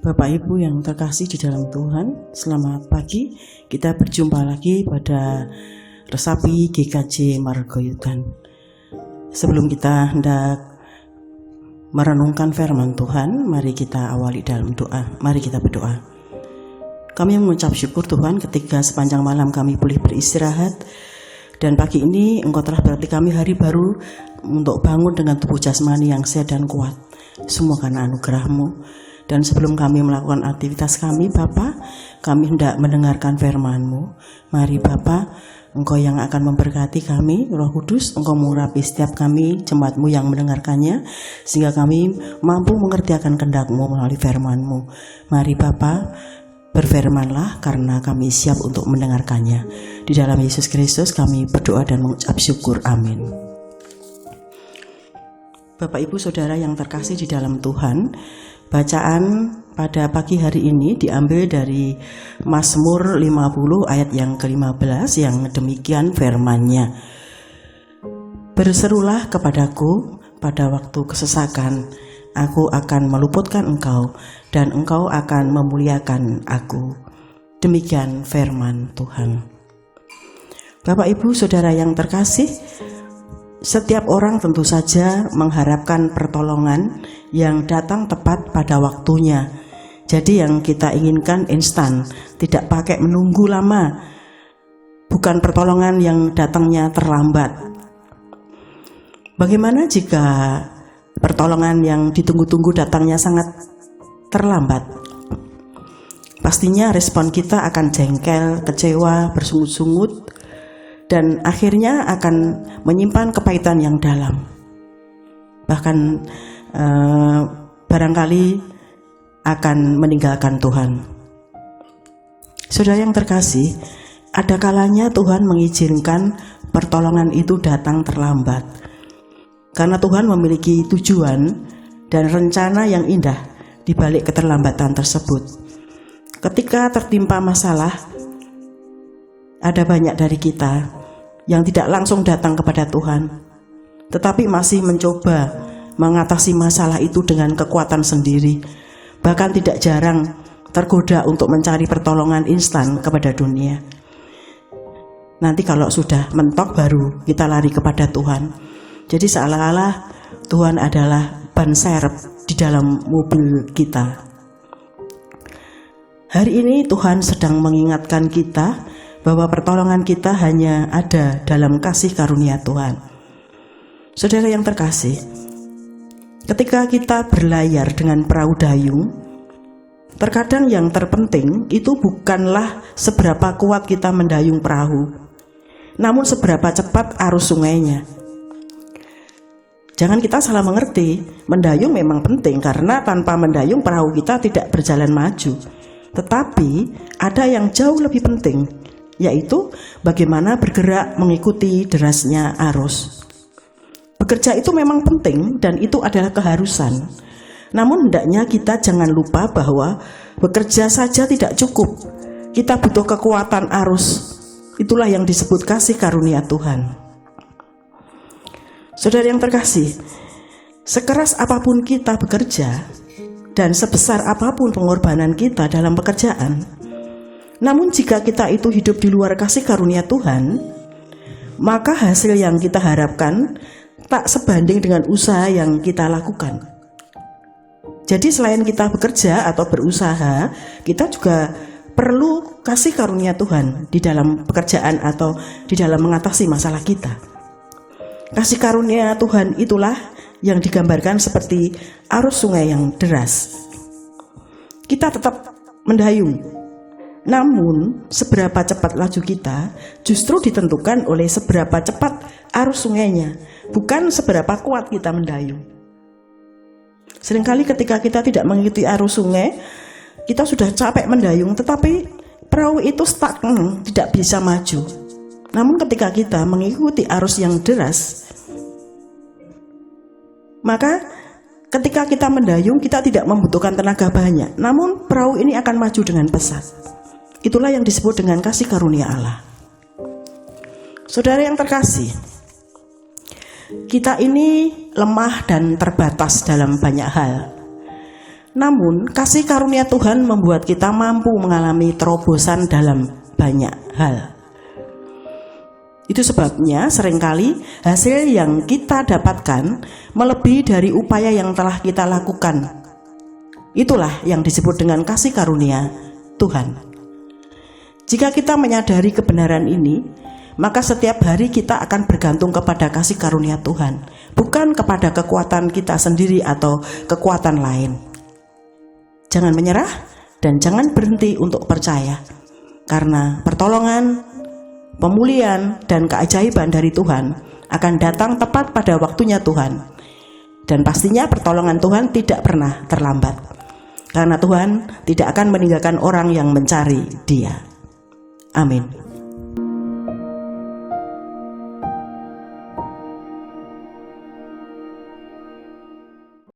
Bapak Ibu yang terkasih di dalam Tuhan, selamat pagi. Kita berjumpa lagi pada Resapi GKJ Margoyudan. Sebelum kita hendak merenungkan firman Tuhan, mari kita awali dalam doa. Mari kita berdoa. Kami mengucap syukur Tuhan ketika sepanjang malam kami boleh beristirahat, dan pagi ini Engkau telah berarti kami hari baru untuk bangun dengan tubuh jasmani yang sehat dan kuat. Semua karena anugerah-Mu. Dan sebelum kami melakukan aktivitas kami, Bapa, kami hendak mendengarkan firman-Mu. Mari Bapa, Engkau yang akan memberkati kami, Roh Kudus, Engkau mengurapi setiap kami, jemaat-Mu yang mendengarkannya, sehingga kami mampu mengerti akan kehendak-Mu melalui firman-Mu. Mari Bapa, berfirmanlah karena kami siap untuk mendengarkannya. Di dalam Yesus Kristus kami berdoa dan mengucap syukur. Amin. Bapak Ibu Saudara yang terkasih di dalam Tuhan, bacaan pada pagi hari ini diambil dari Mazmur 50 ayat yang ke-15 yang demikian firman-Nya. Berserulah kepadaku pada waktu kesesakan, aku akan meluputkan engkau dan engkau akan memuliakan aku. Demikian firman Tuhan. Bapak Ibu Saudara yang terkasih, setiap orang tentu saja mengharapkan pertolongan yang datang tepat pada waktunya. Jadi yang kita inginkan instan, tidak pakai menunggu lama. Bukan pertolongan yang datangnya terlambat. Bagaimana jika pertolongan yang ditunggu-tunggu datangnya sangat terlambat? Pastinya respon kita akan jengkel, kecewa, bersungut-sungut, dan akhirnya akan menyimpan kepahitan yang dalam. Bahkan barangkali akan meninggalkan Tuhan. Saudara yang terkasih, ada kalanya Tuhan mengizinkan pertolongan itu datang terlambat, karena Tuhan memiliki tujuan dan rencana yang indah di balik keterlambatan tersebut. Ketika tertimpa masalah, ada banyak dari kita yang tidak langsung datang kepada Tuhan, tetapi masih mencoba mengatasi masalah itu dengan kekuatan sendiri. Bahkan tidak jarang tergoda untuk mencari pertolongan instan kepada dunia. Nanti kalau sudah mentok baru kita lari kepada Tuhan. Jadi seolah-olah Tuhan adalah ban serep di dalam mobil kita. Hari ini Tuhan sedang mengingatkan kita bahwa pertolongan kita hanya ada dalam kasih karunia Tuhan. Saudara yang terkasih, ketika kita berlayar dengan perahu dayung, terkadang yang terpenting itu bukanlah seberapa kuat kita mendayung perahu, namun seberapa cepat arus sungainya. Jangan kita salah mengerti, mendayung memang penting karena tanpa mendayung perahu kita tidak berjalan maju. Tetapi ada yang jauh lebih penting, yaitu bagaimana bergerak mengikuti derasnya arus. Bekerja itu memang penting dan itu adalah keharusan. Namun hendaknya kita jangan lupa bahwa bekerja saja tidak cukup. Kita butuh kekuatan arus. Itulah yang disebut kasih karunia Tuhan. Saudara yang terkasih, sekeras apapun kita bekerja dan sebesar apapun pengorbanan kita dalam pekerjaan, namun jika kita itu hidup di luar kasih karunia Tuhan, maka hasil yang kita harapkan tak sebanding dengan usaha yang kita lakukan. Jadi selain kita bekerja atau berusaha, kita juga perlu kasih karunia Tuhan di dalam pekerjaan atau di dalam mengatasi masalah kita. Kasih karunia Tuhan itulah yang digambarkan seperti arus sungai yang deras. Kita tetap mendayung, namun seberapa cepat laju kita justru ditentukan oleh seberapa cepat arus sungainya, bukan seberapa kuat kita mendayung. Seringkali ketika kita tidak mengikuti arus sungai, kita sudah capek mendayung, tetapi perahu itu stagnan, tidak bisa maju. Namun ketika kita mengikuti arus yang deras, maka ketika kita mendayung kita tidak membutuhkan tenaga banyak, namun perahu ini akan maju dengan pesat. Itulah yang disebut dengan kasih karunia Allah. Saudara yang terkasih, kita ini lemah dan terbatas dalam banyak hal. Namun, kasih karunia Tuhan membuat kita mampu mengalami terobosan dalam banyak hal. Itu sebabnya seringkali hasil yang kita dapatkan melebihi dari upaya yang telah kita lakukan. Itulah yang disebut dengan kasih karunia Tuhan. Jika kita menyadari kebenaran ini, maka setiap hari kita akan bergantung kepada kasih karunia Tuhan, bukan kepada kekuatan kita sendiri atau kekuatan lain. Jangan menyerah dan jangan berhenti untuk percaya, karena pertolongan, pemulihan, dan keajaiban dari Tuhan akan datang tepat pada waktunya Tuhan. Dan pastinya pertolongan Tuhan tidak pernah terlambat, karena Tuhan tidak akan meninggalkan orang yang mencari Dia. Amin.